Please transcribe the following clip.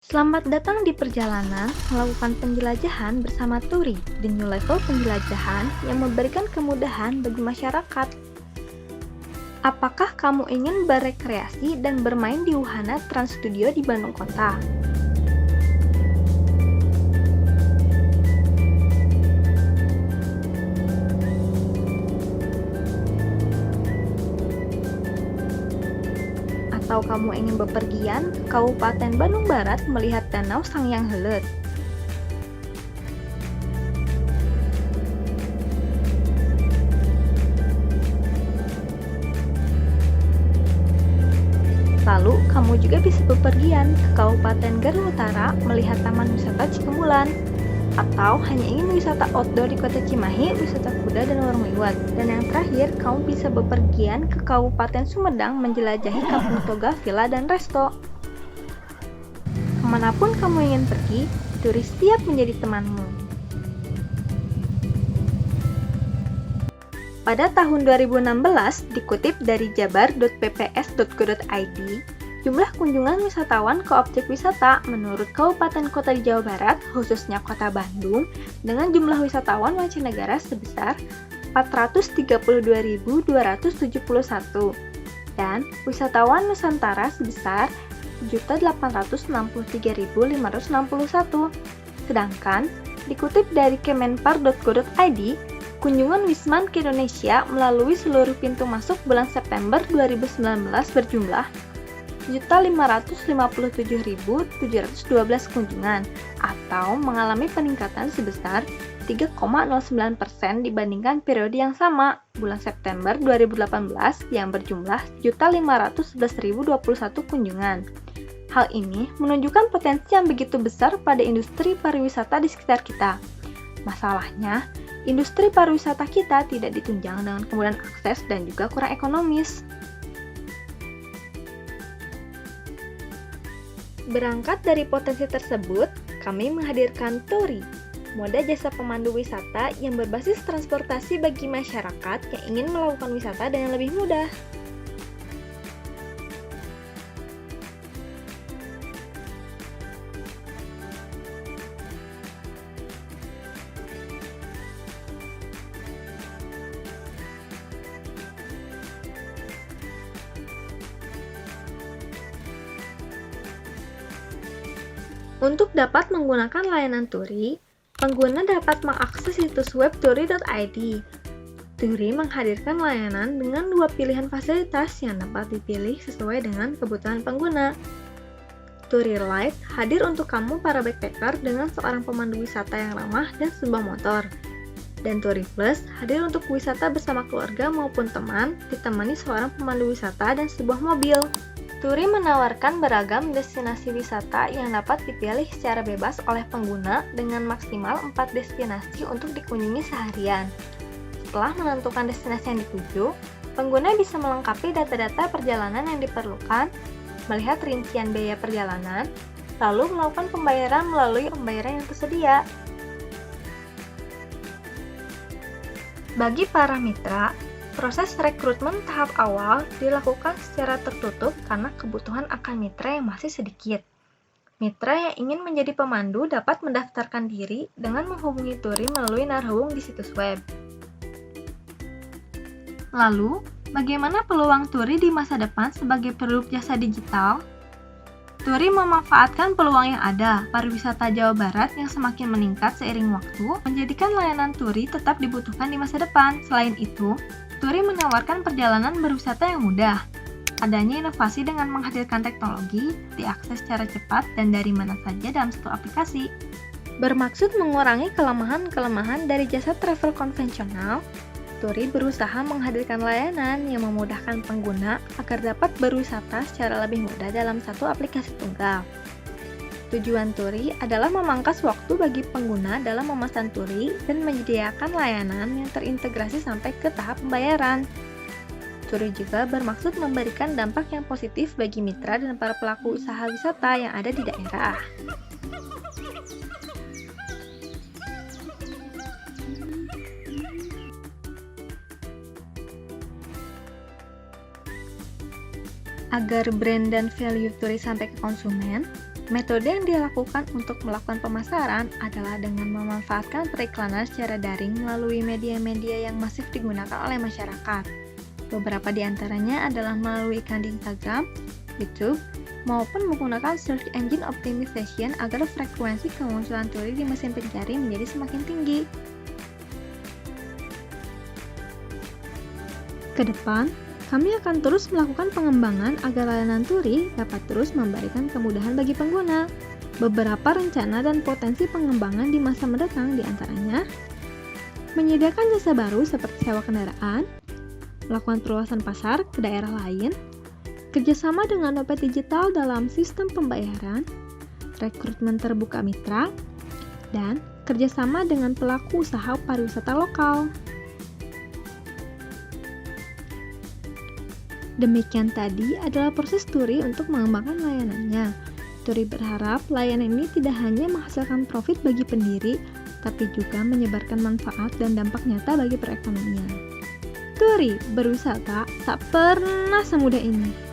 Selamat datang di perjalanan melakukan penjelajahan bersama Turi, the new level penjelajahan yang memberikan kemudahan bagi masyarakat. Apakah kamu ingin berekreasi dan bermain di wahana Trans Studio di Bandung Kota? Atau kamu ingin bepergian ke Kabupaten Bandung Barat melihat Danau Sangyang Heuleut? Lalu, kamu juga bisa bepergian ke Kabupaten Garut Utara melihat Taman Wisata Cikemulan. Atau hanya ingin wisata outdoor di Kota Cimahi, wisata kuda dan warung liwat. Dan yang terakhir, kamu bisa bepergian ke Kabupaten Sumedang menjelajahi Kampung Toga, Villa, dan Resto. Kemanapun kamu ingin pergi, turis siap menjadi temanmu. Pada tahun 2016, dikutip dari jabar.pps.go.id, jumlah kunjungan wisatawan ke objek wisata menurut kabupaten kota di Jawa Barat, khususnya kota Bandung, dengan jumlah wisatawan mancanegara sebesar 432.271 dan wisatawan Nusantara sebesar 1.863.561. Sedangkan, dikutip dari kemenpar.go.id, kunjungan Wisman ke Indonesia melalui seluruh pintu masuk bulan September 2019 berjumlah 1.557.712 kunjungan atau mengalami peningkatan sebesar 3,09% dibandingkan periode yang sama, bulan September 2018 yang berjumlah 1.511.021 kunjungan. Hal ini menunjukkan potensi yang begitu besar pada industri pariwisata di sekitar kita. Masalahnya, industri pariwisata kita tidak ditunjang dengan kemudahan akses dan juga kurang ekonomis. Berangkat dari potensi tersebut, kami menghadirkan Tori, moda jasa pemandu wisata yang berbasis transportasi bagi masyarakat yang ingin melakukan wisata dengan lebih mudah. Untuk dapat menggunakan layanan Turi, pengguna dapat mengakses situs web turi.id. Turi menghadirkan layanan dengan dua pilihan fasilitas yang dapat dipilih sesuai dengan kebutuhan pengguna. Turi Light hadir untuk kamu para backpacker dengan seorang pemandu wisata yang ramah dan sebuah motor. Dan Turi Plus hadir untuk wisata bersama keluarga maupun teman, ditemani seorang pemandu wisata dan sebuah mobil. Turi menawarkan beragam destinasi wisata yang dapat dipilih secara bebas oleh pengguna dengan maksimal 4 destinasi untuk dikunjungi seharian. Setelah menentukan destinasi yang dituju, pengguna bisa melengkapi data-data perjalanan yang diperlukan, melihat rincian biaya perjalanan, lalu melakukan pembayaran melalui pembayaran yang tersedia. Bagi para mitra, proses rekrutmen tahap awal dilakukan secara tertutup karena kebutuhan akan mitra yang masih sedikit. Mitra yang ingin menjadi pemandu dapat mendaftarkan diri dengan menghubungi Turi melalui narhubung di situs web. Lalu, bagaimana peluang Turi di masa depan sebagai produk jasa digital? Turi memanfaatkan peluang yang ada. Pariwisata Jawa Barat yang semakin meningkat seiring waktu menjadikan layanan Turi tetap dibutuhkan di masa depan. Selain itu, Turi menawarkan perjalanan berwisata yang mudah. Adanya inovasi dengan menghadirkan teknologi, diakses secara cepat dan dari mana saja dalam satu aplikasi. Bermaksud mengurangi kelemahan-kelemahan dari jasa travel konvensional, Turi berusaha menghadirkan layanan yang memudahkan pengguna agar dapat berwisata secara lebih mudah dalam satu aplikasi tunggal. Tujuan Turi adalah memangkas waktu bagi pengguna dalam memesan Turi dan menyediakan layanan yang terintegrasi sampai ke tahap pembayaran. Turi juga bermaksud memberikan dampak yang positif bagi mitra dan para pelaku usaha wisata yang ada di daerah. Agar brand dan value Turi sampai ke konsumen, Metode yang dilakukan untuk melakukan pemasaran adalah dengan memanfaatkan periklanan secara daring melalui media-media yang masif digunakan oleh masyarakat. Beberapa di antaranya adalah melalui iklan di Instagram, YouTube, maupun menggunakan search engine optimization agar frekuensi kemunculan turi di mesin pencari menjadi semakin tinggi. Kedepan, kami akan terus melakukan pengembangan agar layanan turi dapat terus memberikan kemudahan bagi pengguna. Beberapa rencana dan potensi pengembangan di masa mendatang diantaranya menyediakan jasa baru seperti sewa kendaraan, melakukan perluasan pasar ke daerah lain, kerjasama dengan dompet digital dalam sistem pembayaran, rekrutmen terbuka mitra, dan kerjasama dengan pelaku usaha pariwisata lokal. Demikian tadi adalah proses Turi untuk mengembangkan layanannya. Turi berharap layanan ini tidak hanya menghasilkan profit bagi pendiri, tapi juga menyebarkan manfaat dan dampak nyata bagi perekonomian. Turi berwisata tak pernah semudah ini.